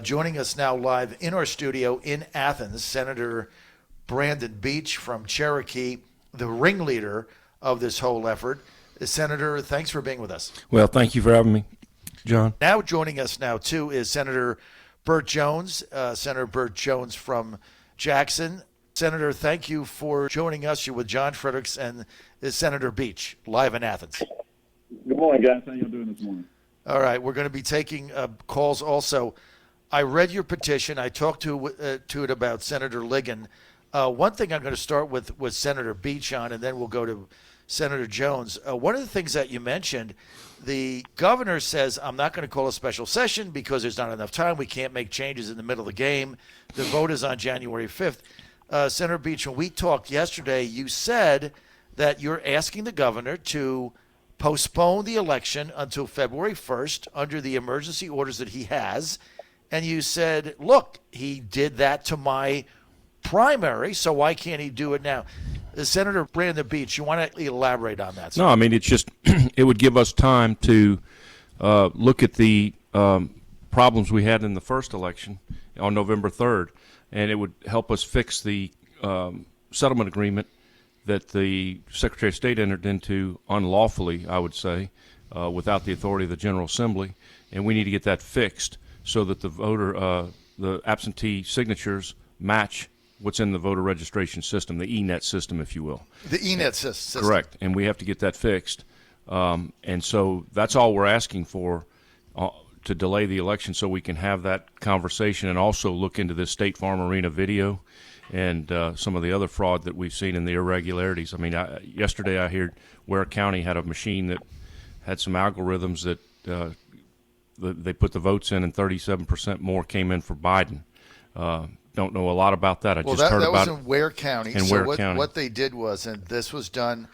Joining us now live in our studio in Athens, Senator Brandon Beach from Cherokee, the ringleader of this whole effort. Senator, thanks for being with us. Well, thank you for having me, John. Now joining us now, too, is Senator Burt Jones, Senator Burt Jones from Jackson. Senator, thank you for joining us. You're with John Fredericks and Senator Beach, live in Athens. Good morning, guys. How you doing this morning? All right, we're going to be taking calls also. I read your petition. I talked to it about Senator Ligon. One thing I'm going to start with Senator Beach on, and then we'll go to Senator Jones. One of the things that you mentioned, the governor says, I'm not going to call a special session because there's not enough time. We can't make changes in the middle of the game. The vote is on January 5th. Senator Beach, when we talked yesterday, you said that you're asking the governor to postpone the election until February 1st under the emergency orders that he has. And you said, look, he did that to my primary, so why can't he do it now? Senator Brandon Beach, you want to elaborate on that? No, I mean, it's just, it would give us time to look at the problems we had in the first election on November 3rd, and it would help us fix the settlement agreement that the Secretary of State entered into unlawfully, I would say, without the authority of the General Assembly, and we need to get that fixed so that the absentee signatures match what's in the voter registration system, the ENET system, if you will. The ENET system. Correct, and we have to get that fixed. And so that's all we're asking for, to delay the election so we can have that conversation and also look into this State Farm Arena video and some of the other fraud that we've seen in the irregularities. I mean, yesterday I heard Ware County had a machine that had some algorithms that they put the votes in and 37% more came in for Biden. Don't know a lot about that. I just heard about it. Well, that was in Ware County. County. What they did was, and this was done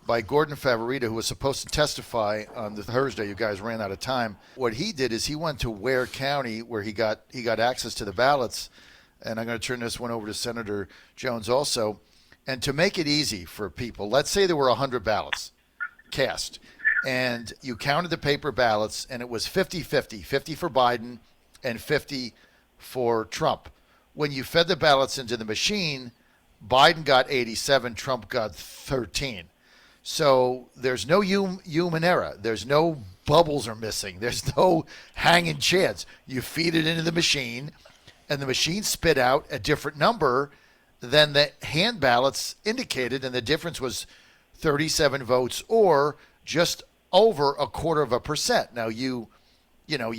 by Gordon Favorita, who was supposed to testify on the Thursday. You guys ran out of time. What he did is he went to Ware County where he got access to the ballots, and I'm going to turn this one over to Senator Jones also. And to make it easy for people, let's say there were 100 ballots cast, and you counted the paper ballots, and it was 50-50, 50 for Biden and 50 for Trump. When you fed the ballots into the machine, Biden got 87, Trump got 13. So there's no human error. There's no bubbles are missing. There's no hanging chance. You feed it into the machine, and the machine spit out a different number than the hand ballots indicated, and the difference was 37 votes or just over 0.25%. Now you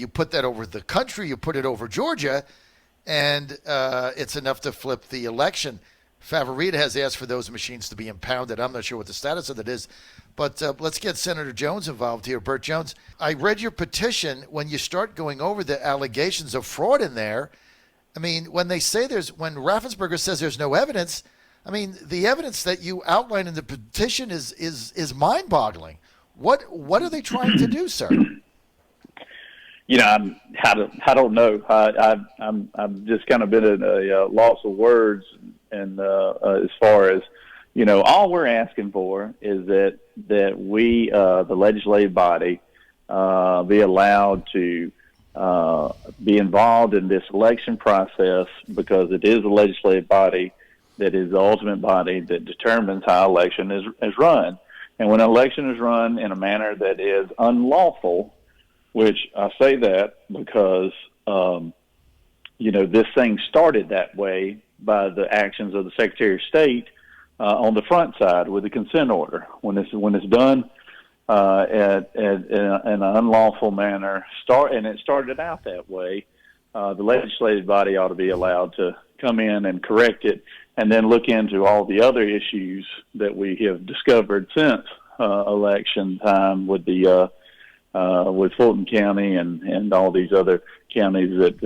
put that over the country, you put it over Georgia, and it's enough to flip the election. Favorita has asked for those machines to be impounded. I'm not sure what the status of that is, but let's get Senator Jones involved here. Burt Jones, I read your petition. When you start going over the allegations of fraud in there, I mean, when Raffensperger says there's no evidence, I mean, the evidence that you outline in the petition is mind-boggling. What are they trying to do, sir? I don't know. I'm just kind of been in a loss of words, and as far as all we're asking for is that we, the legislative body, be allowed to be involved in this election process, because it is the legislative body that is the ultimate body that determines how election is run. And when an election is run in a manner that is unlawful, which I say that because, this thing started that way by the actions of the Secretary of State on the front side with the consent order. When it's done in an unlawful manner, and it started out that way, the legislative body ought to be allowed to come in and correct it, and then look into all the other issues that we have discovered since election time with the with Fulton County and all these other counties that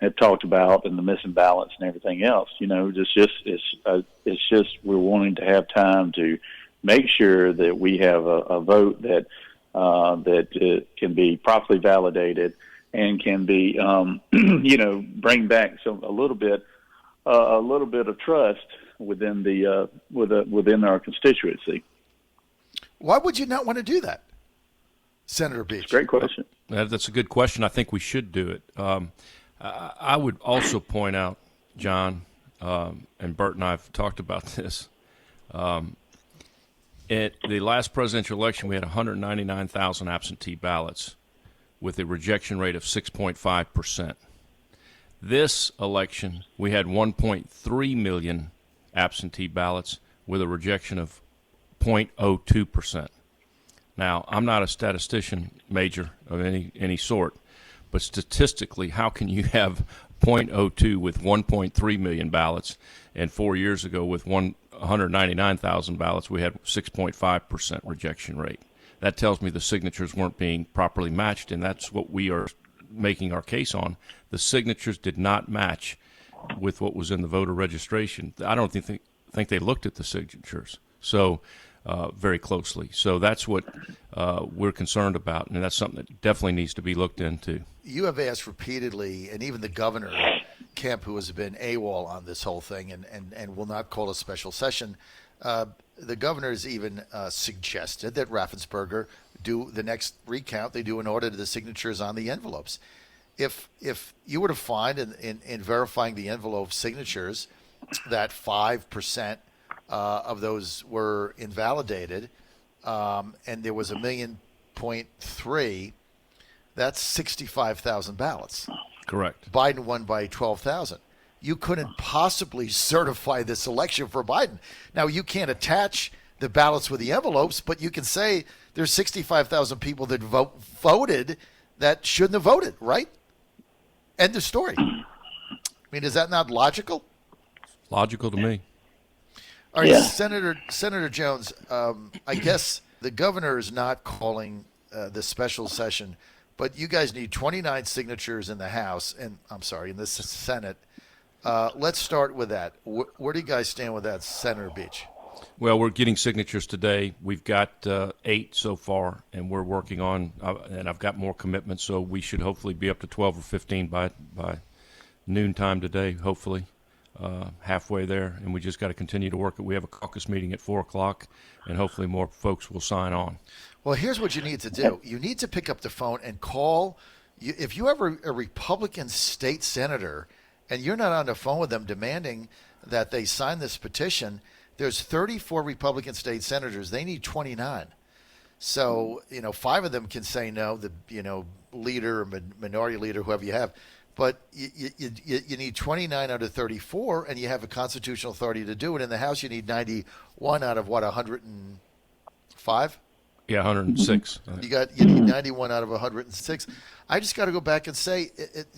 have talked about, and the missing ballots and everything else. It's just we're wanting to have time to make sure that we have a vote that can be properly validated and can be bring back a little bit of trust within our constituency. Why would you not want to do that? Senator Beach. Great question. That's a good question. I think we should do it. I would also point out, John, and Burt and I have talked about this. At the last presidential election, we had 199,000 absentee ballots with a rejection rate of 6.5%. This election, we had 1.3 million absentee ballots with a rejection of 0.02%. Now, I'm not a statistician major of any sort, but statistically, how can you have 0.02 with 1.3 million ballots, and 4 years ago with 199,000 ballots, we had 6.5% rejection rate? That tells me the signatures weren't being properly matched, and that's what we are making our case on. The signatures did not match with what was in the voter registration. I don't think they looked at the signatures very closely. So that's what we're concerned about, and that's something that definitely needs to be looked into. You have asked repeatedly, and even the governor, Kemp, who has been AWOL on this whole thing and will not call a special session, the governor has even suggested that Raffensperger do the next recount. They do an audit of the signatures on the envelopes. If you were to find in verifying the envelope signatures that 5% of those were invalidated, and there was 1.3 million, that's 65,000 ballots. Correct. Biden won by 12,000. You couldn't possibly certify this election for Biden. Now, you can't attach the ballots with the envelopes, but you can say there's 65,000 people that voted that shouldn't have voted, right? End of story. I mean, is that not logical? Logical to me. All right, Yeah. Senator Jones, I guess the governor is not calling the special session, but you guys need 29 signatures in the House, and in the Senate. Let's start with that. Where do you guys stand with that, Senator Beach? Well, we're getting signatures today. We've got 8 so far, and we're working on, and I've got more commitments, so we should hopefully be up to 12 or 15 by noontime today, hopefully. Halfway there, and we just got to continue to work it. We have a caucus meeting at 4 o'clock, and hopefully more folks will sign on. Well, here's what you need to do. You need to pick up the phone and call. If you have a Republican state senator and you're not on the phone with them demanding that they sign this petition, there's 34 Republican state senators. They need 29. So, 5 of them can say no, the, leader or minority leader, whoever you have. But you need 29 out of 34, and you have a constitutional authority to do it. In the House, you need 91 out of, 105? Yeah, 106. You need 91 out of 106. I just got to go back and say,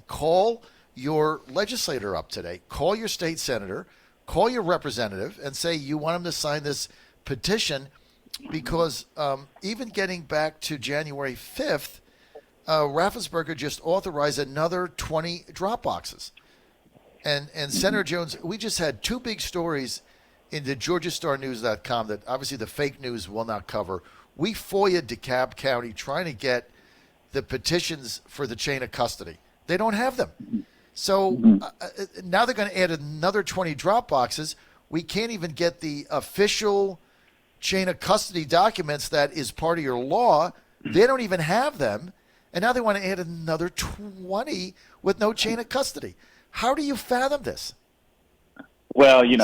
call your legislator up today. Call your state senator. Call your representative and say you want him to sign this petition, because even getting back to January 5th, Raffensperger just authorized another 20 drop boxes. And Senator Jones, we just had 2 big stories in the GeorgiaStarNews.com that obviously the fake news will not cover. We FOIA'd DeKalb County trying to get the petitions for the chain of custody. They don't have them. So now they're going to add another 20 drop boxes. We can't even get the official chain of custody documents that is part of your law. They don't even have them. And now they want to add another 20 with no chain of custody. How do you fathom this? Well, trying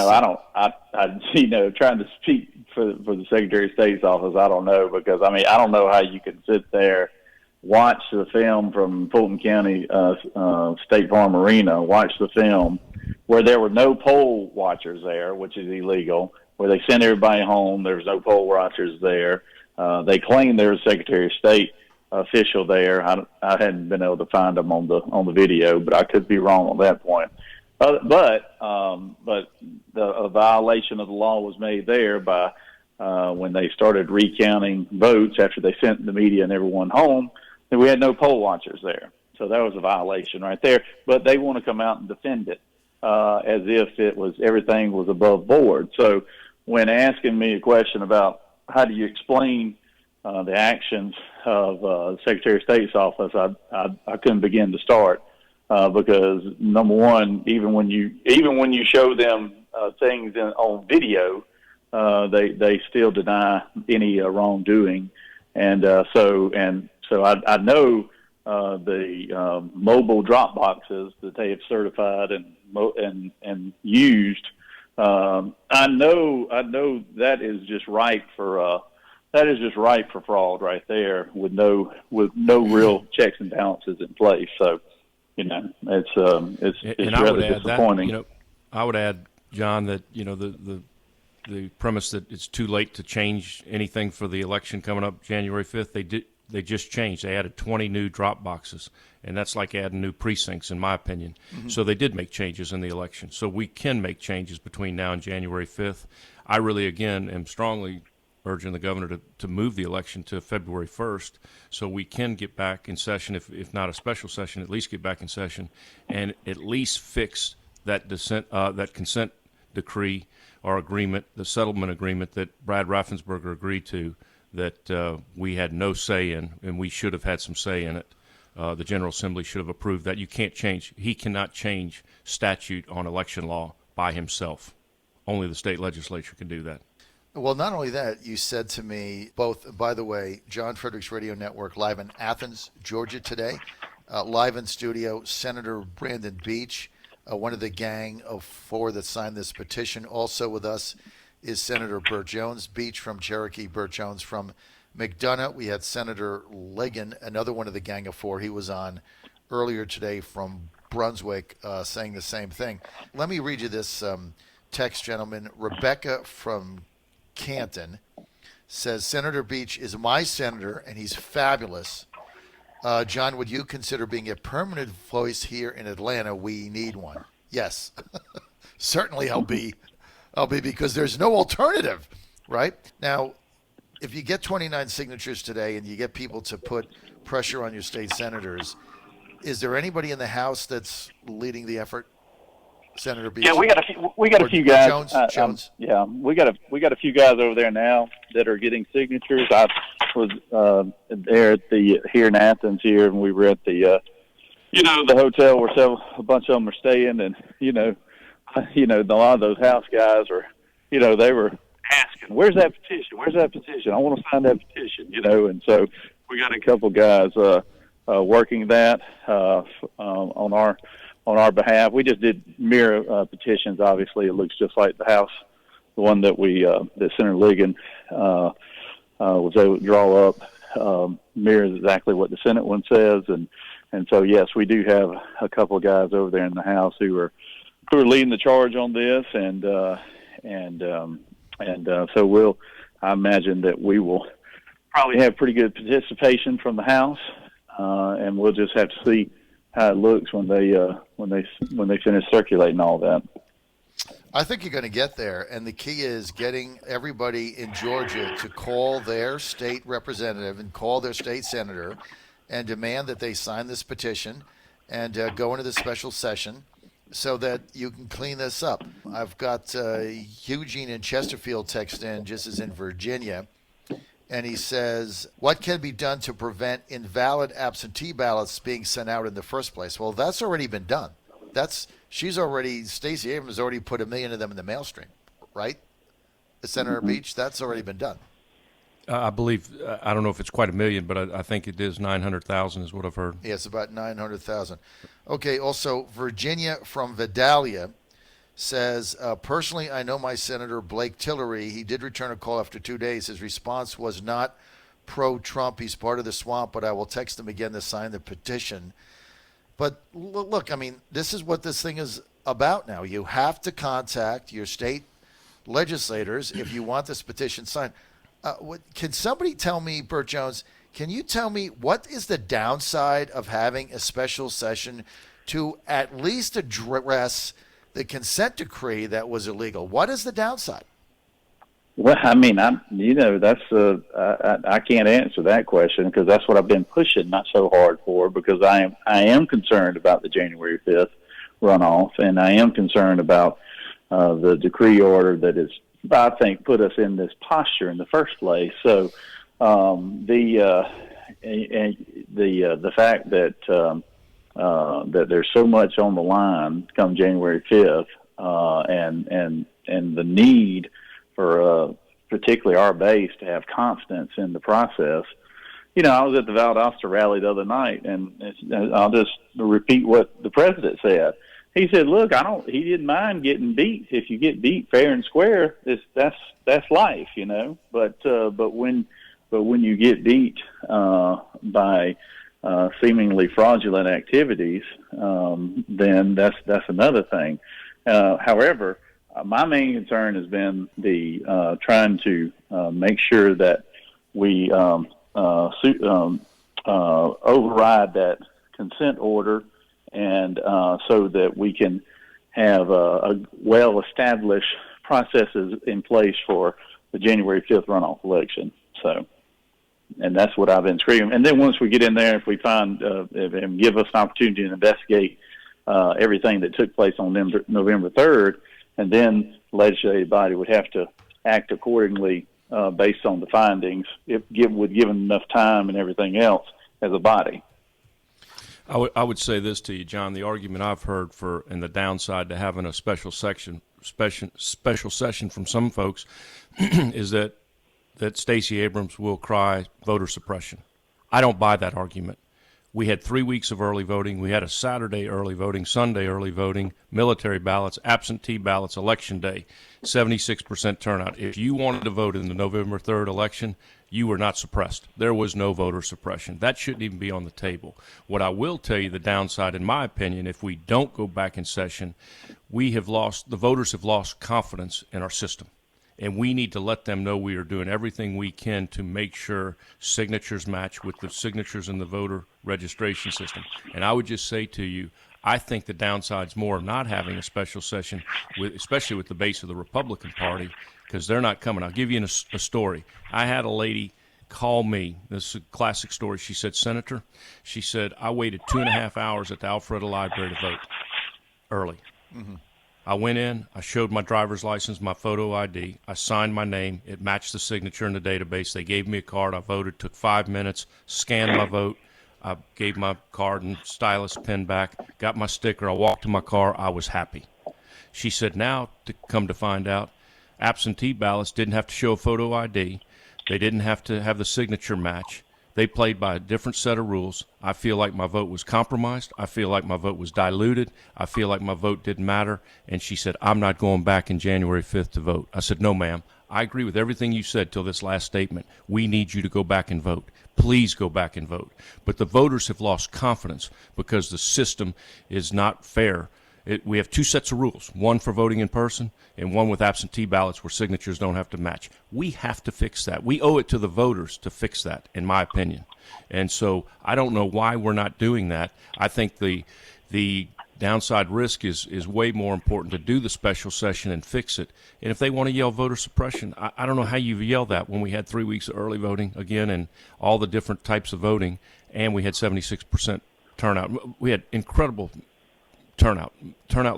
to speak for the Secretary of State's office, I don't know, because, I don't know how you can sit there, watch the film from Fulton County State Farm Arena, watch the film where there were no poll watchers there, which is illegal, where they sent everybody home. There was no poll watchers there. They claimed there was a Secretary of State official there. I hadn't been able to find them on the video, but I could be wrong on that point. But a violation of the law was made there by when they started recounting votes after they sent the media and everyone home, and we had no poll watchers there. So that was a violation right there. But they want to come out and defend it as if everything was above board. So when asking me a question about how do you explain the actions of the Secretary of State's office, I couldn't begin to start because, number one, even when you show them things on video, they still deny any wrongdoing, and So I know the mobile drop boxes that they have certified and used. I know that is just ripe for fraud right there with no real checks and balances in place. So, it's and I would rather add disappointing. that, I would add, John, that the premise that it's too late to change anything for the election coming up January 5th. They just changed. They added 20 new drop boxes, and that's like adding new precincts, in my opinion. Mm-hmm. So they did make changes in the election. So we can make changes between now and January 5th. I really, again, am strongly urging the governor to move the election to February 1st so we can get back in session, if not a special session, at least get back in session and at least fix that consent decree or agreement, the settlement agreement that Brad Raffensperger agreed to, that we had no say in, and we should have had some say in it. The General Assembly should have approved that. He cannot change statute on election law by himself. Only the state legislature can do that. Well, not only that, you said to me both, by the way, John Fredericks Radio Network live in Athens, Georgia today, live in studio, Senator Brandon Beach, one of the gang of 4 that signed this petition. Also with us is Senator Burt Jones, Beach from Cherokee, Burt Jones from McDonough. We had Senator Ligon, another one of the gang of 4. He was on earlier today from Brunswick, saying the same thing. Let me read you this text, gentlemen. Rebecca from Canton says, Senator Beach is my senator, and he's fabulous. John, would you consider being a permanent voice here in Atlanta? We need one. Yes, certainly I'll be because there's no alternative, right? Now, if you get 29 signatures today and you get people to put pressure on your state senators, is there anybody in the House that's leading the effort? Senator Beach? Yeah, we got a few guys. Jones. Yeah, we got a few guys over there now that are getting signatures. I was there here in Athens here, and we were at the the hotel where a bunch of them are staying, and a lot of those House guys are, they were asking, "Where's that petition? Where's that petition? I want to sign that petition." And so we got a couple guys working that on our behalf. We just did mirror petitions. Obviously, it looks just like the House, the one that that Senator Ligon was able to draw up, mirrors exactly what the Senate one says. And so, yes, we do have a couple of guys over there in the House who are leading the charge on this, so I imagine that we will probably have pretty good participation from the House, and we'll just have to see how it looks when they finish circulating all that. I think you're going to get there, and the key is getting everybody in Georgia to call their state representative and call their state senator and demand that they sign this petition and go into the special session so that you can clean this up. I've got Eugene in Chesterfield text in, just as in Virginia, and he says, what can be done to prevent invalid absentee ballots being sent out in the first place? Well, that's already been done. Stacey Abrams has already put 1 million of them in the mail stream, right? Senator Beach, that's already been done. I believe, I don't know if it's quite 1 million, but I think it is 900,000 is what I've heard. Yeah, it's about 900,000. Okay, also, Virginia from Vidalia says, personally, I know my Senator Blake Tillery. He did return a call after 2 days. His response was not pro-Trump. He's part of the swamp, but I will text him again to sign the petition. But look, I mean, this is what this thing is about now. You have to contact your state legislators if you want this petition signed. Can somebody tell me, Burt Jones, can you tell me what is the downside of having a special session to at least address the consent decree that was illegal? What is the downside? Well, I mean, I can't answer that question because that's what I've been pushing not so hard for, because I am concerned about the January 5th runoff, and I am concerned about the decree order that is, I think, put us in this posture in the first place. So the fact that that there's so much on the line come January 5th, and the need for particularly our base to have confidence in the process I was at the Valdosta rally the other night, and I'll just repeat what the president said. He said, "Look, he didn't mind getting beat. If you get beat fair and square, that's life, But when you get beat by seemingly fraudulent activities, then that's another thing. However, my main concern has been the trying to make sure that we override that consent order, and so that we can have a well-established processes in place for the January 5th runoff election. So, and that's what I've been screaming. And then once we get in there, if we find and give us an opportunity to investigate everything that took place on November 3rd, and then the legislative body would have to act accordingly based on the findings, given enough time and everything else as a body. I would say this to you, John. The argument I've heard and the downside to having a special session from some folks is that Stacey Abrams will cry voter suppression. I don't buy that argument. We had 3 weeks of early voting. We had a Saturday early voting, Sunday early voting, military ballots, absentee ballots, election day, 76% turnout. If you wanted to vote in the November 3rd election, you were not suppressed. There was no voter suppression. That shouldn't even be on the table. What I will tell you, the downside, in my opinion, if we don't go back in session, the voters have lost confidence in our system. And we need to let them know we are doing everything we can to make sure signatures match with the signatures in the voter registration system. And I would just say to you, I think the downside's more of not having a special session, especially with the base of the Republican Party, because they're not coming. I'll give you a story. I had a lady call me. This is a classic story. She said, "Senator," she said, "I waited 2.5 hours at the Alpharetta Library to vote early. Mm-hmm. I went in, I showed my driver's license, my photo ID, I signed my name, it matched the signature in the database, they gave me a card, I voted, took 5 minutes, scanned my vote, I gave my card and stylus pen back, got my sticker, I walked to my car, I was happy." She said now, to come to find out, absentee ballots didn't have to show a photo ID, they didn't have to have the signature match. They played by a different set of rules. I feel like my vote was compromised. I feel like my vote was diluted. I feel like my vote didn't matter. And she said, "I'm not going back in January 5th to vote." I said, "No, ma'am. I agree with everything you said till this last statement. We need you to go back and vote. Please go back and vote." But the voters have lost confidence because the system is not fair. We have 2 sets of rules, one for voting in person and one with absentee ballots where signatures don't have to match. We have to fix that. We owe it to the voters to fix that, in my opinion. And so I don't know why we're not doing that. I think the downside risk is way more important to do the special session and fix it. And if they want to yell voter suppression, I don't know how you yell that when we had 3 weeks of early voting again and all the different types of voting, and we had 76% turnout. We had incredible turnout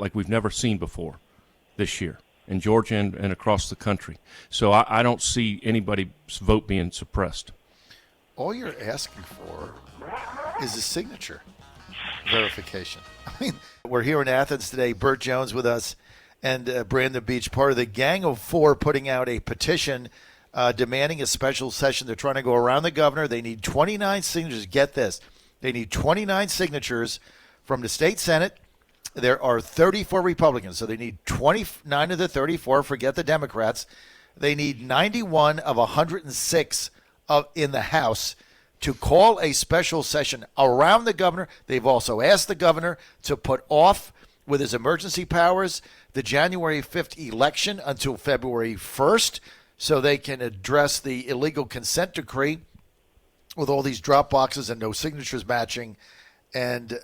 like we've never seen before this year in Georgia and across the country. So I don't see anybody's vote being suppressed. All you're asking for is a signature verification. I mean, we're here in Athens today. Burt Jones with us and Brandon Beach, part of the Gang of Four, putting out a petition demanding a special session. They're trying to go around the governor. They need 29 signatures. Get this. They need 29 signatures from the state Senate. There are 34 Republicans, so they need 29 of the 34. Forget the Democrats. They need 91 of 106 in the House to call a special session around the governor. They've also asked the governor to put off, with his emergency powers, the January 5th election until February 1st so they can address the illegal consent decree with all these drop boxes and no signatures matching. And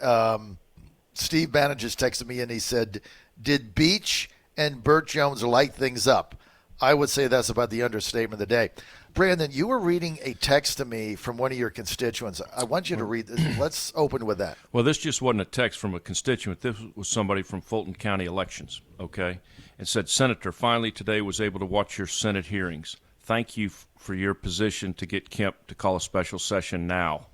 Steve Bannon just texted me and he said, "Did Beach and Burt Jones light things up?" I would say that's about the understatement of the day. Brandon, you were reading a text to me from one of your constituents. I want you to read this. Let's open with that. Well, this just wasn't a text from a constituent. This was somebody from Fulton County Elections, okay? It said, "Senator, finally today was able to watch your Senate hearings. Thank you for your position to get Kemp to call a special session now.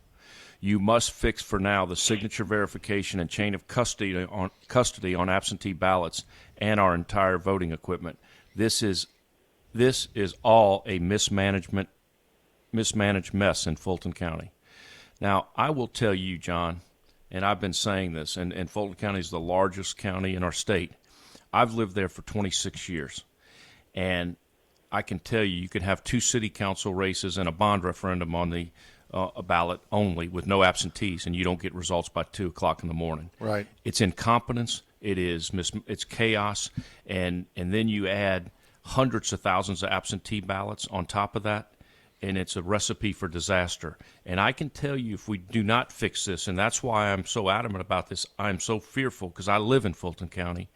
You must fix for now the signature verification and chain of custody on absentee ballots and our entire voting equipment. This is all a mismanagement mismanaged mess in Fulton County. Now, I will tell you, John, and I've been saying this, and Fulton County is the largest county in our state. I've lived there for 26 years, and I can tell you, you could have 2 city council races and a bond referendum on the ballot only with no absentees, and you don't get results by 2 o'clock in the morning. Right. It's incompetence. It's chaos, and then you add hundreds of thousands of absentee ballots on top of that, and it's a recipe for disaster. And I can tell you, if we do not fix this, and that's why I'm so adamant about this, I'm so fearful, because I live in Fulton County,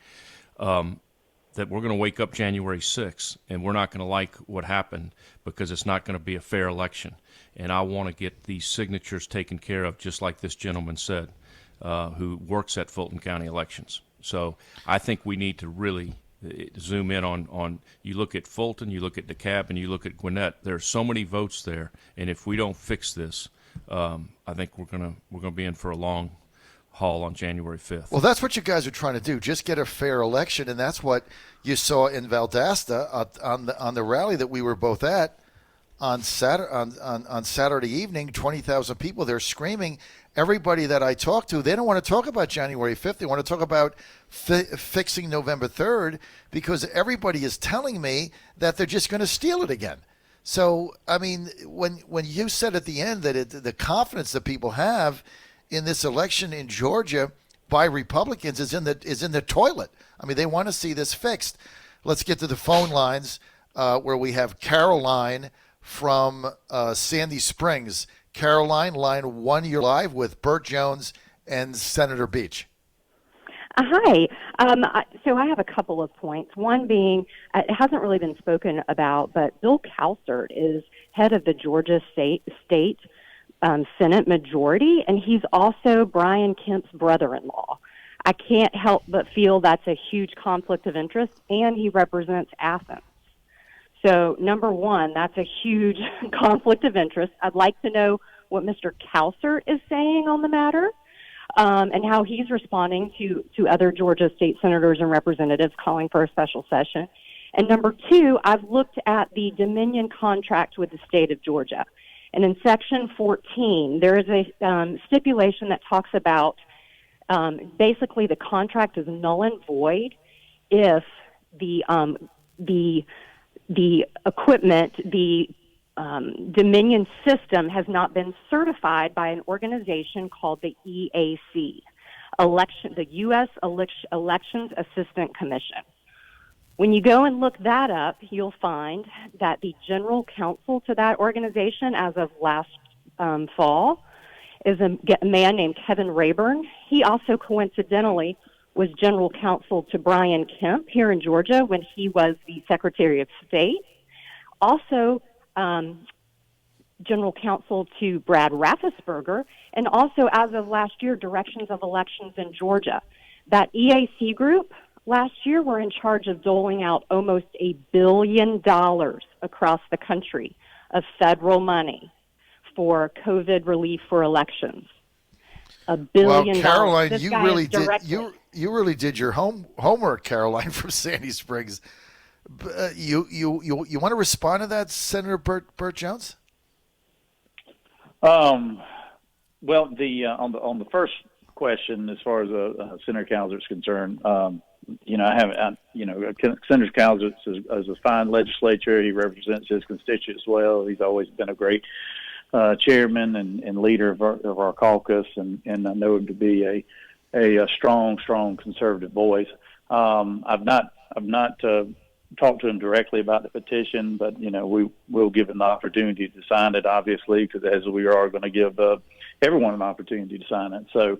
that we're going to wake up January 6th, and we're not going to like what happened, because it's not going to be a fair election. And I want to get these signatures taken care of, just like this gentleman said, who works at Fulton County elections. So I think we need to really zoom in on you look at Fulton, you look at DeKalb, and you look at Gwinnett. There are so many votes there, and if we don't fix this, I think we're gonna be in for a long haul on January 5th. Well, that's what you guys are trying to do. Just get a fair election, and that's what you saw in Valdosta on the rally that we were both at on Saturday evening. 20,000 people there screaming. Everybody that I talked to, they don't want to talk about January 5th. They want to talk about fixing November 3rd, because everybody is telling me that they're just going to steal it again. So, I mean, when you said at the end that the confidence that people have in this election in Georgia by Republicans is in the toilet. I mean, they want to see this fixed. Let's get to the phone lines where we have Caroline from Sandy Springs. Caroline, line 1, you're live with Burt Jones and Senator Beach. Hi. So I have a couple of points. One being, it hasn't really been spoken about, but Bill Calsert is head of the Georgia State Senate Majority, and he's also Brian Kemp's brother-in-law. I can't help but feel that's a huge conflict of interest, and he represents Athens. So, number one, that's a huge conflict of interest. I'd like to know what Mr. Calsert is saying on the matter, and how he's responding to other Georgia state senators and representatives calling for a special session. And number two, I've looked at the Dominion contract with the state of Georgia. And in Section 14, there is a stipulation that talks about basically the contract is null and void if the equipment, the Dominion system has not been certified by an organization called the EAC, the U.S. Elections Assistant Commission. When you go and look that up, you'll find that the general counsel to that organization as of last fall is a man named Kevin Rayburn. He also coincidentally was general counsel to Brian Kemp here in Georgia when he was the Secretary of State. Also, general counsel to Brad Raffensperger, and also, as of last year, directions of elections in Georgia. That EAC group last year were in charge of doling out almost $1 billion across the country of federal money for COVID relief for elections. $1 billion. Well, Caroline, this you guy really is did. directly- You really did your homework, Caroline from Sandy Springs. You want to respond to that, Senator Burt Jones? Well, on the first question, as far as Senator Calvert's concerned, Senator Calvert is a fine legislature. He represents his constituents well. He's always been a great chairman and leader of our caucus, and I know him to be a strong conservative voice. I've not talked to him directly about the petition, but we will give him the opportunity to sign it, obviously, because as we are going to give everyone an opportunity to sign it. So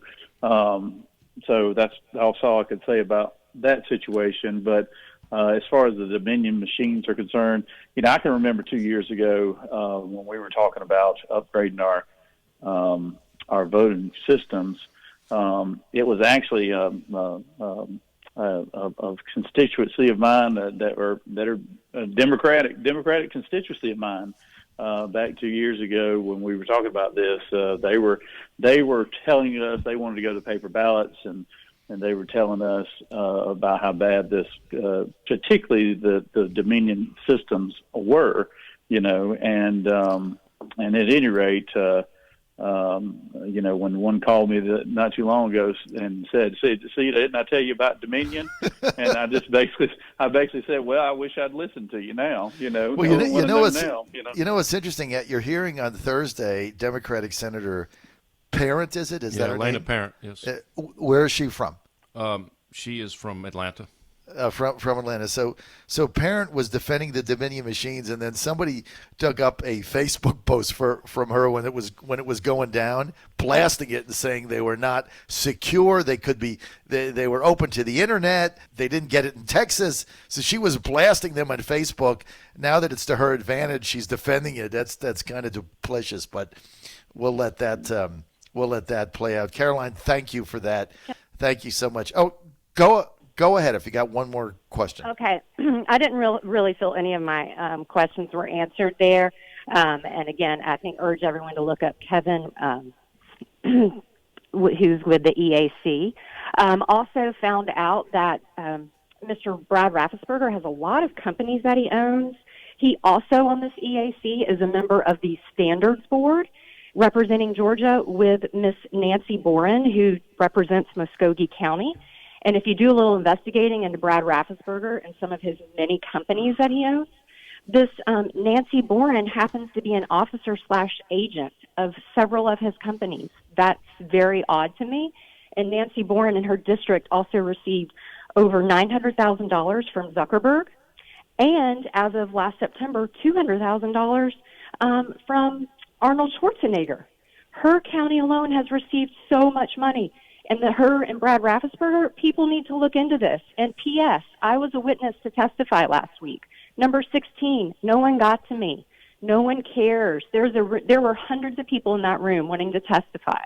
that's all I could say about that situation. But as far as the Dominion machines are concerned, I can remember 2 years ago when we were talking about upgrading our voting systems. It was actually a constituency of mine that are a democratic constituency of mine. Back 2 years ago when we were talking about this, they were telling us they wanted to go to paper ballots, and they were telling us about how bad this, particularly the Dominion systems were, and And at any rate, when one called me not too long ago and said, "See, didn't I tell you about Dominion?" And I basically said, "Well, I wish I'd listened to you now." Well, you know what's interesting? At your hearing on Thursday, Democratic Senator Parent, is that her Elena name? Parent, yes. Where is she from? She is from Atlanta. From Atlanta. So Parent was defending the Dominion machines, and then somebody dug up a Facebook post from her when it was going down, blasting it and saying they were not secure. They could be they were open to the internet. They didn't get it in Texas, so she was blasting them on Facebook. Now that it's to her advantage, she's defending it. That's kind of duplicitous, but we'll let that play out. Caroline, thank you for that. Thank you so much. Oh, Go ahead if you got one more question. Okay. I didn't really feel any of my questions were answered there. And again, I think urge everyone to look up Kevin, who's with the EAC. Also found out that Mr. Brad Raffensperger has a lot of companies that he owns. He also on this EAC is a member of the Standards Board representing Georgia with Miss Nancy Boren, who represents Muskogee County. And if you do a little investigating into Brad Raffensperger and some of his many companies that he owns, this Nancy Boren happens to be an officer/agent of several of his companies. That's very odd to me. And Nancy Boren in her district also received over $900,000 from Zuckerberg. And as of last September, $200,000 from Arnold Schwarzenegger. Her county alone has received so much money. And her and Brad Raffensperger, people need to look into this. And P.S., I was a witness to testify last week. Number 16, no one got to me. No one cares. There were hundreds of people in that room wanting to testify.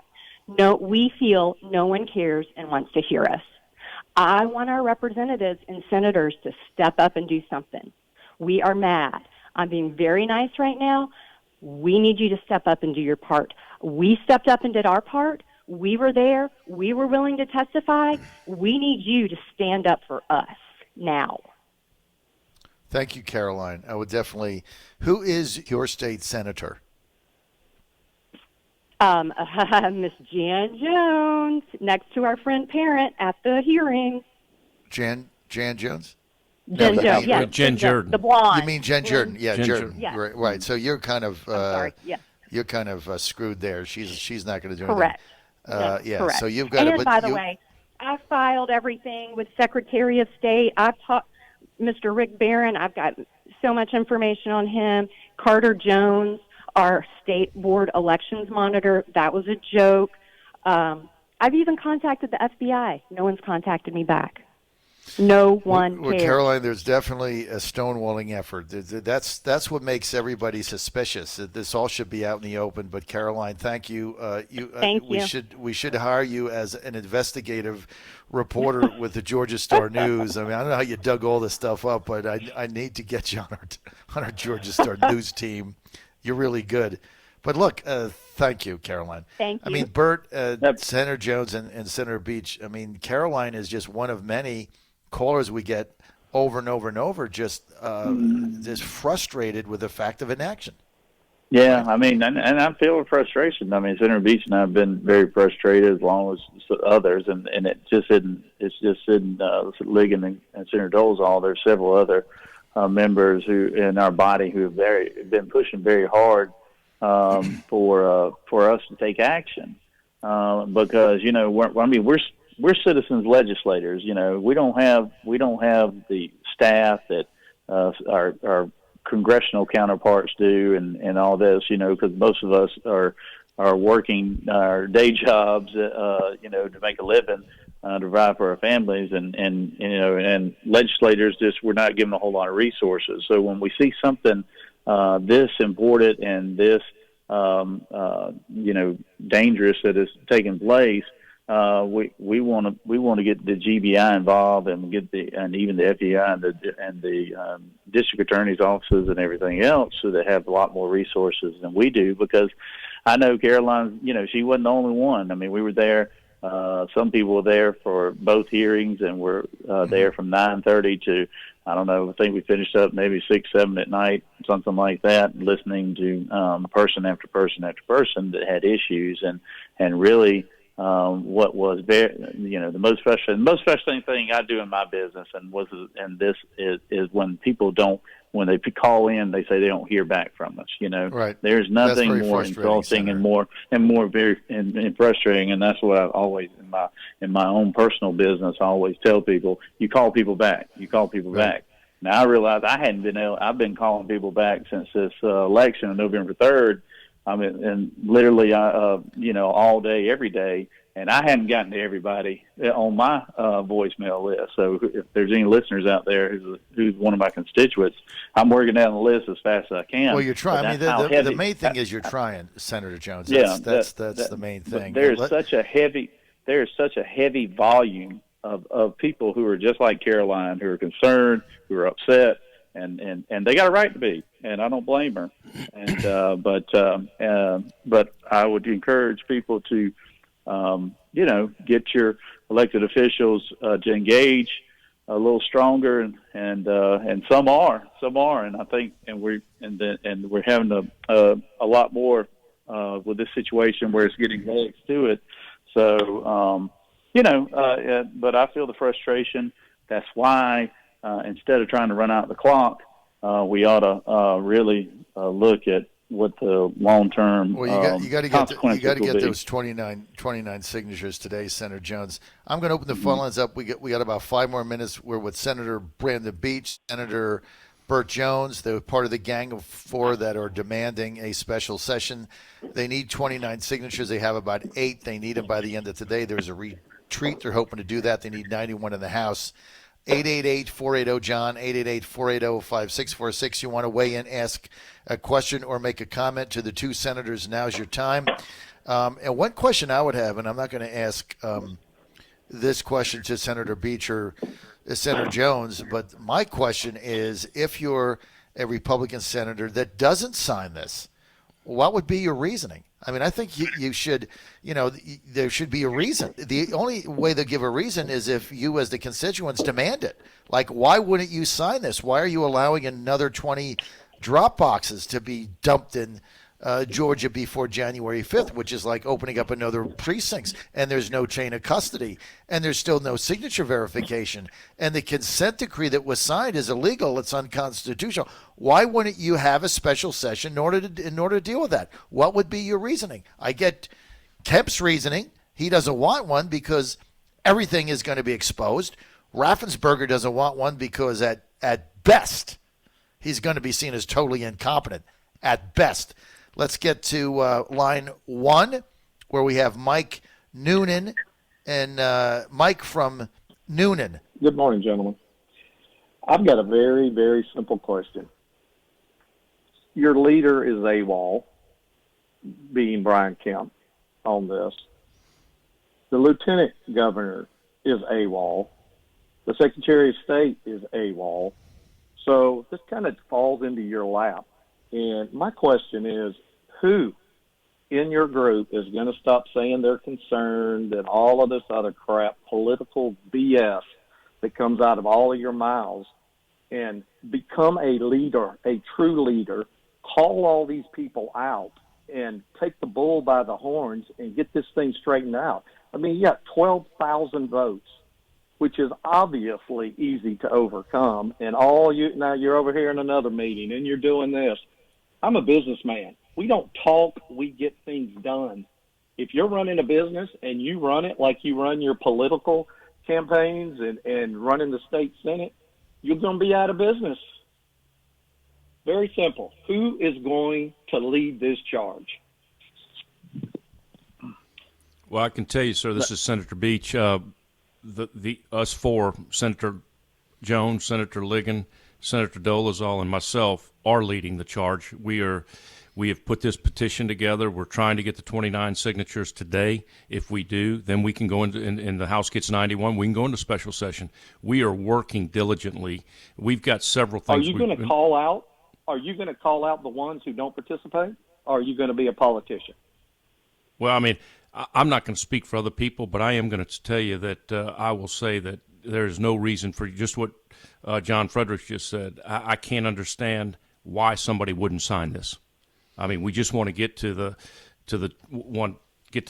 No, we feel no one cares and wants to hear us. I want our representatives and senators to step up and do something. We are mad. I'm being very nice right now. We need you to step up and do your part. We stepped up and did our part. We were there. We were willing to testify. We need you to stand up for us now. Thank you, Caroline. I would definitely. Who is your state senator? Miss Jan Jones, next to our friend Parent at the hearing. Jan Jones? Jen Jones, yeah. Jen Jordan. The blonde. You mean Jen Jordan? Yeah, Jen Jordan. Yeah. Right. So you're kind of. Sorry. Yeah. You're kind of screwed there. She's not going to do Correct. anything. Yeah. Correct. So you've got. And by the way, I filed everything with Secretary of State. I've talked Mr. Rick Barron. I've got so much information on him. Carter Jones, our state board elections monitor. That was a joke. I've even contacted the FBI. No one's contacted me back. No one cares. Caroline, there's definitely a stonewalling effort. That's what makes everybody suspicious. This all should be out in the open. But Caroline, thank you. Thank you. We should hire you as an investigative reporter with the Georgia Star News. I mean, I don't know how you dug all this stuff up, but I need to get you on our Georgia Star News team. You're really good. But look, thank you, Caroline. Thank you. I mean, Burt, Senator Jones, and Senator Beach. I mean, Caroline is just one of many callers we get over and over and over, just frustrated with the fact of inaction. Yeah, I mean, and I'm feeling frustration. I mean, Senator Beach and I have been very frustrated, as long as others, and it just isn't. It's just in Ligon and Senator Dolezal. There's several other members who in our body who have been pushing very hard for us to take action, because we're citizens legislators. We don't have the staff that our congressional counterparts do, and all this. Because most of us are working our day jobs, to make a living, to provide for our families, and legislators we're not given a whole lot of resources. So when we see something this important and this dangerous that is taking place, we want to get the GBI involved and even the FBI and the district attorney's offices and everything else, so they have a lot more resources than we do. Because I know Caroline, she wasn't the only one. I mean, we were there. Some people were there for both hearings, and were there from 9:30 to I don't know, I think we finished up maybe 6, 7 at night, something like that, listening to person after person after person that had issues, and really what was very, the most frustrating thing I do in my business, and this is when people don't, when they call in, they say they don't hear back from us. Right. There's nothing more insulting and more very frustrating, and that's what I always in my own personal business I always tell people: you call people back. You call people back. Now I realize I've been calling people back since this election on November 3rd. I mean, and literally, all day, every day. And I hadn't gotten to everybody on my voicemail list. So if there's any listeners out there who's one of my constituents, I'm working down the list as fast as I can. Well, you're trying. I mean, the main thing is you're trying, Senator Jones. That's the main thing. There's such a heavy volume of people who are just like Caroline, who are concerned, who are upset, and they got a right to be, and I don't blame her. And but I would encourage people to get your elected officials to engage a little stronger, and some are, and I think, and we're having a lot more with this situation where it's getting legs to it. So but I feel the frustration. That's why instead of trying to run out the clock, we ought to really look at what the long-term you got to get those 29 signatures today, Senator Jones. I'm going to open the phone lines up. We got about 5 more minutes. We're with Senator Brandon Beach, Senator Burt Jones. They're part of the gang of 4 that are demanding a special session. They need 29 signatures. They have about 8. They need them by the end of today. There's a retreat. They're hoping to do that. They need 91 in the House. 888-480-JOHN, 888-480-5646. You want to weigh in, ask a question, or make a comment to the 2 senators, now's your time. And one question I would have, and I'm not going to ask this question to Senator Beach or Senator Jones, but my question is, if you're a Republican senator that doesn't sign this, what would be your reasoning? I mean, I think you should, there should be a reason. The only way they give a reason is if you as the constituents demand it. Like, why wouldn't you sign this? Why are you allowing another 20 drop boxes to be dumped in Georgia before January 5th, which is like opening up another precincts, and there's no chain of custody, and there's still no signature verification, and the consent decree that was signed is illegal. It's unconstitutional. Why wouldn't you have a special session in order to deal with that? What would be your reasoning? I get Kemp's reasoning. He doesn't want one because everything is going to be exposed. Raffensperger doesn't want one because at best he's going to be seen as totally incompetent. At best. Let's get to line 1, where we have Mike Noonan. And Mike from Noonan. Good morning, gentlemen. I've got a very, very simple question. Your leader is AWOL, being Brian Kemp, on this. The lieutenant governor is AWOL. The Secretary of State is AWOL. So this kind of falls into your lap. And my question is, who in your group is going to stop saying they're concerned and all of this other crap, political BS that comes out of all of your mouths, and become a leader, a true leader, call all these people out and take the bull by the horns and get this thing straightened out? I mean, you got 12,000 votes, which is obviously easy to overcome, and now you're over here in another meeting and you're doing this. I'm a businessman. We don't talk, we get things done. If you're running a business and you run it like you run your political campaigns and running the state Senate, you're going to be out of business. Very simple. Who is going to lead this charge? Well, I can tell you, sir, this is Senator Beach. Us 4, Senator Jones, Senator Ligon, Senator Dolezal, and myself are leading the charge. We have put this petition together. We're trying to get the 29 signatures today. If we do, then we can go into, and the House gets 91, we can go into special session. We are working diligently. We've got several things. Are you going to call out? Are you going to call out the ones who don't participate? Or are you going to be a politician? Well, I mean, I'm not going to speak for other people, but I am going to tell you that I will say that there's no reason for just what John Fredericks just said. I can't understand why somebody wouldn't sign this. I mean, we just want to get to the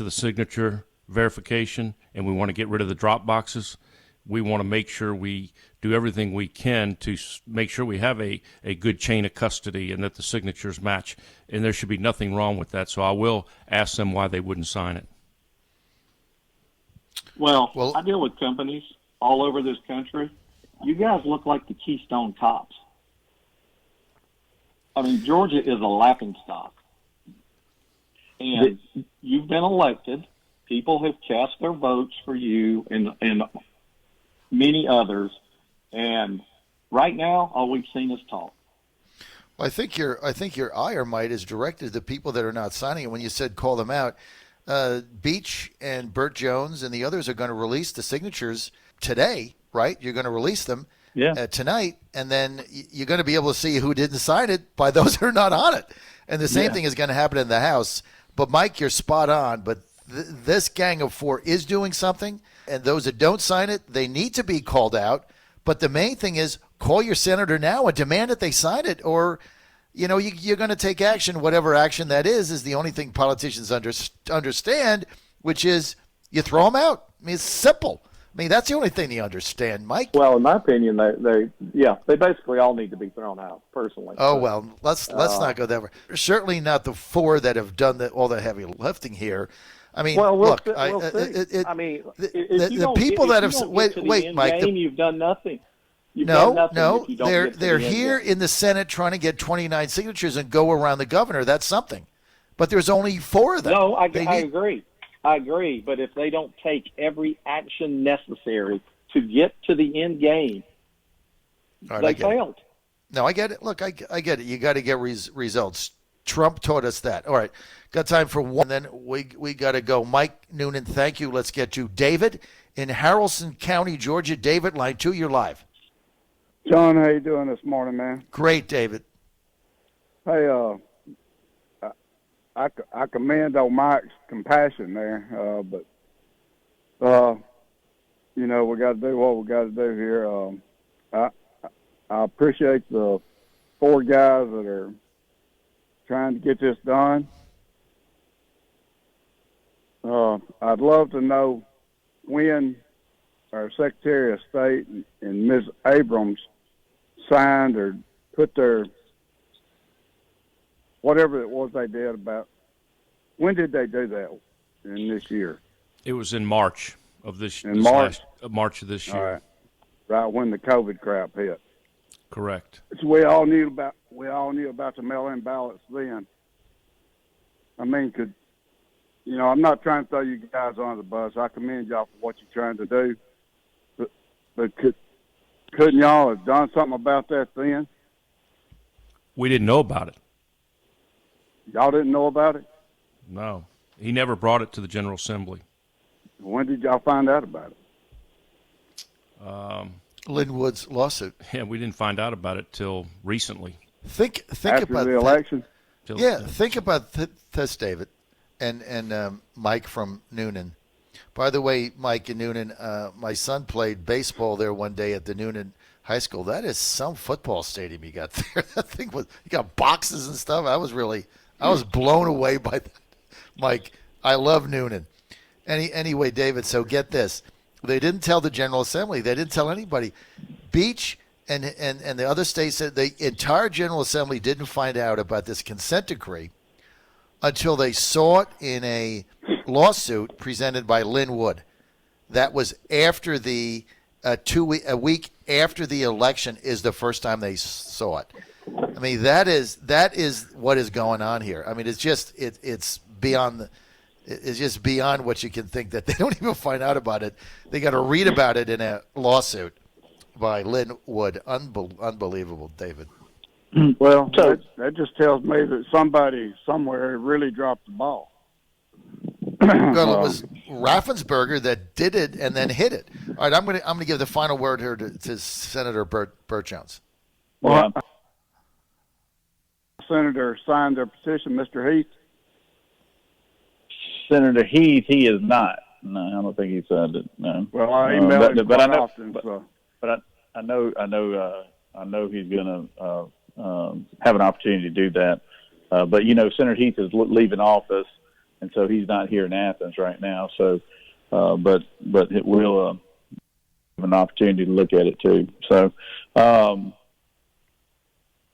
signature verification, and we want to get rid of the drop boxes. We want to make sure we do everything we can to make sure we have a good chain of custody and that the signatures match. And there should be nothing wrong with that. So I will ask them why they wouldn't sign it. Well, I deal with companies all over this country. You guys look like the Keystone Cops. I mean, Georgia is a laughingstock. And you've been elected. People have cast their votes for you and many others. And right now, all we've seen is talk. Well, I think your ire might is directed to the people that are not signing it. When you said call them out, Beach and Burt Jones and the others are going to release the signatures today, right? You're going to release them tonight, and then you're going to be able to see who didn't sign it by those that are not on it. And the same thing is going to happen in the House. But, Mike, you're spot on. But this gang of four is doing something, and those that don't sign it, they need to be called out. But the main thing is call your senator now and demand that they sign it, or you're going to take action. Whatever action that is the only thing politicians understand, which is you throw them out. I mean, it's simple. I mean, that's the only thing they understand, Mike. Well, in my opinion, they basically all need to be thrown out, personally. Oh, well, let's not go that way. Certainly not the four that have done all the heavy lifting here. I mean, look, see. I mean, the people that have wait, Mike. You've done nothing. No, they're here in the Senate trying to get 29 signatures and go around the governor. That's something. But there's only four of them. No, I agree. I agree. But if they don't take every action necessary to get to the end game, they failed. No, I get it. Look, I get it. You got to get results. Trump taught us that. All right, got time for one. Then we got to go. Mike Noonan, thank you. Let's get to David in Haralson County, Georgia. David, line 2, you're live. John, how you doing this morning, man? Great, David. Hey, I commend old Mike's compassion there, but we got to do what we got to do here. I appreciate the 4 guys that are trying to get this done. I'd love to know when our Secretary of State and Ms. Abrams signed or put their whatever it was they did about. When did they do that in this year? It was in March of this year. March of this year. All right. Right when the COVID crap hit. Correct. So we all knew about the mail-in ballots then. I mean, I'm not trying to throw you guys under the bus. I commend y'all for what you're trying to do. But couldn't y'all have done something about that then? We didn't know about it. Y'all didn't know about it? No. He never brought it to the General Assembly. When did y'all find out about it? Linwood's lawsuit. Yeah, we didn't find out about it till recently. Think After about the election? Think about this, David, and Mike from Noonan. By the way, Mike and Noonan, my son played baseball there one day at the Noonan High School. That is some football stadium you got there. That thing you got boxes and stuff. I was blown away by that. Mike, I love Noonan. Anyway, David, so get this. They didn't tell the General Assembly. They didn't tell anybody. Beach and the other states said the entire General Assembly didn't find out about this consent decree until they saw it in a lawsuit presented by Linwood. That was after a week after the election is the first time they saw it. I mean, that is what is going on here. I mean, it's just beyond what you can think, that they don't even find out about it. They got to read about it in a lawsuit by Linwood. Unbelievable, David. Well, that just tells me that somebody somewhere really dropped the ball. Well, it was Raffensperger that did it and then hit it. All right, I'm gonna give the final word here to Senator Burt Jones. Well, Senator signed their petition, Mr. Heath. Senator Heath, he is not. No, I don't think he signed it. No. Well, I email him but quite I know, often. So. but I know he's going to have an opportunity to do that. But Senator Heath is leaving office, and so he's not here in Athens right now. So, but it will have an opportunity to look at it too. So,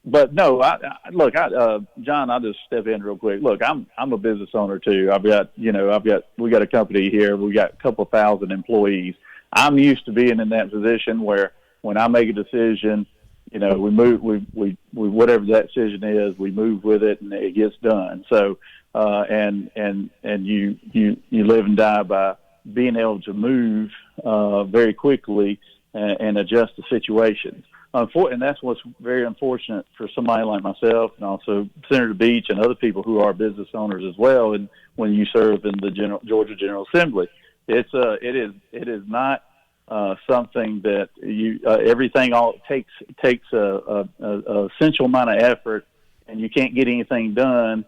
but no, look, John, I'll just step in real quick. Look, I'm a business owner too. We got a company here. We got a couple thousand employees. I'm used to being in that position where when I make a decision, we move, we whatever that decision is, we move with it and it gets done. So, and you live and die by being able to move very quickly and adjust to situations. And that's what's very unfortunate for somebody like myself, and also Senator Beach and other people who are business owners as well. And when you serve in the Georgia General Assembly, it is not something that everything all takes a essential amount of effort, and you can't get anything done.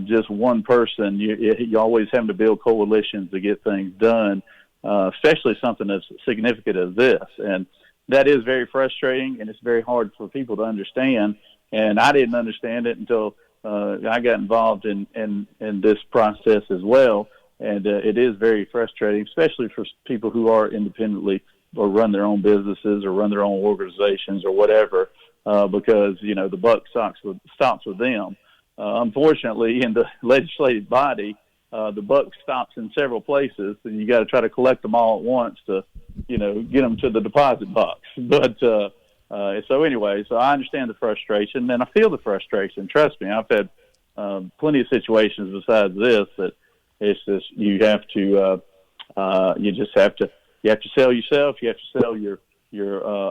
Just one person. You always have to build coalitions to get things done, especially something as significant as this. And that is very frustrating, and it's very hard for people to understand. And I didn't understand it until I got involved in this process as well. And it is very frustrating, especially for people who are independently or run their own businesses or run their own organizations or whatever, because the buck stops with them. Unfortunately, in the legislative body, the buck stops in several places, and you got to try to collect them all at once to, get them to the deposit box. But so I understand the frustration, and I feel the frustration. Trust me, I've had plenty of situations besides this that it's just you have to sell yourself. You have to sell your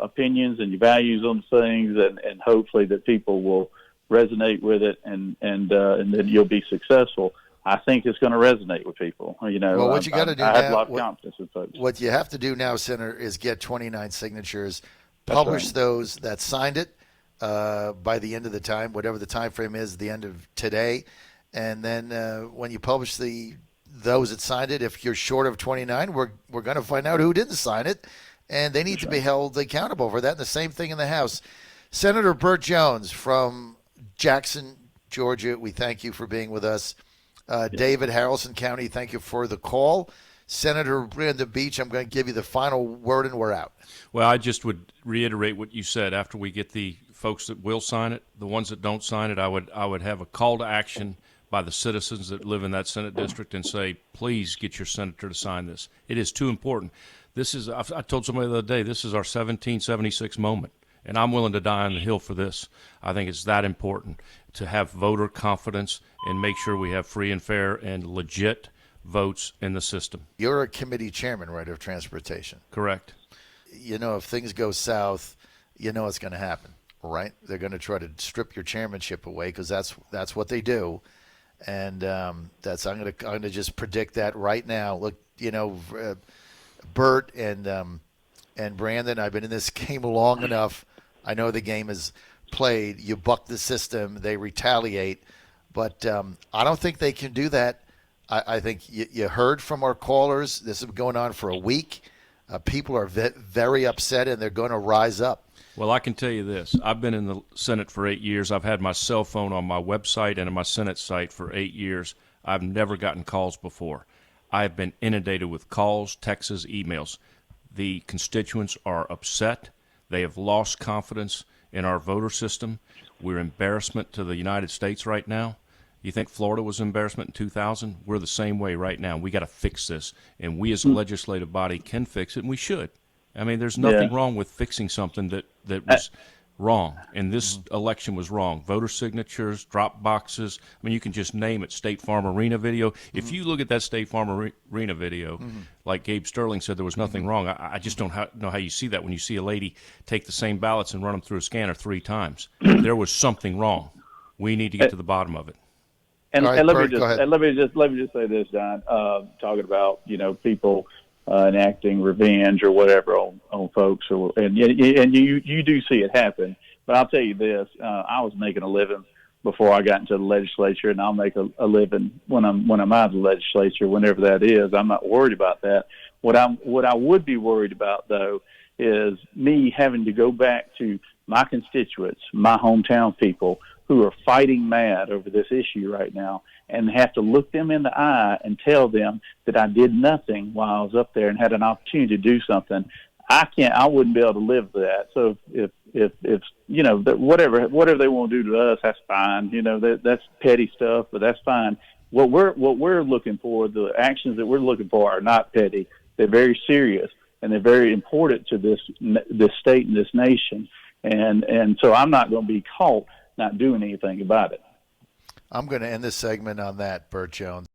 opinions and your values on things, and hopefully that people will resonate with it, and then you'll be successful. I think it's going to resonate with people. Well, what you got to do now, I have a lot of confidence in folks. What you have to do now, Senator, is get 29 signatures, publish those that signed it by the end of the time, whatever the time frame is, the end of today, and then when you publish those that signed it, if you're short of 29, we're going to find out who didn't sign it, and they need to be held accountable for that. And the same thing in the House. Senator Burt Jones from Jackson, Georgia, we thank you for being with us. David, Haralson County, thank you for the call. Senator Brandon Beach, I'm going to give you the final word, and we're out. Well, I just would reiterate what you said. After we get the folks that will sign it, the ones that don't sign it, I would have a call to action by the citizens that live in that Senate district and say, please get your senator to sign this. It is too important. I told somebody the other day, this is our 1776 moment, and I'm willing to die on the Hill for this. I think it's that important to have voter confidence and make sure we have free and fair and legit votes in the system. You're a committee chairman, right, of transportation? Correct. If things go south, it's going to happen, right? They're going to try to strip your chairmanship away because that's what they do. And I'm going to just predict that right now. Look, Burt and Brandon, I've been in this game long enough. I know the game is played. You buck the system, they retaliate. But I don't think they can do that. I think you heard from our callers. This has been going on for a week. People are very upset, and they're going to rise up. Well, I can tell you this. I've been in the Senate for 8 years. I've had my cell phone on my website and on my Senate site for 8 years. I've never gotten calls before. I've been inundated with calls, texts, emails. The constituents are upset. They have lost confidence in our voter system. We're embarrassment to the United States right now. You think Florida was an embarrassment in 2000? We're the same way right now. We got to fix this, and we as a legislative body can fix it, and we should. I mean, there's nothing wrong with fixing something that was wrong, and this election was wrong. Voter signatures, drop boxes. I mean, you can just name it. State Farm Arena video. If you look at that State Farm Arena video, like Gabe Sterling said, there was nothing wrong. I just don't know how you see that when you see a lady take the same ballots and run them through a scanner 3 times. There was something wrong. We need to get to the bottom of it. And, right, and let Burt, me just say this, John. Talking about people enacting revenge or whatever on folks, and you do see it happen. But I'll tell you this: I was making a living before I got into the legislature, and I'll make a living when I'm out of the legislature, whenever that is. I'm not worried about that. What I would be worried about, though, is me having to go back to my constituents, my hometown people, who are fighting mad over this issue right now, and have to look them in the eye and tell them that I did nothing while I was up there and had an opportunity to do something. I wouldn't be able to live with that. So if you know, whatever they want to do to us, that's fine. You know, that's petty stuff, but that's fine. What we're looking for, the actions that we're looking for, are not petty. They're very serious, and they're very important to this state and this nation. And so I'm not going to be caught not doing anything about it. I'm going to end this segment on that, Burt Jones.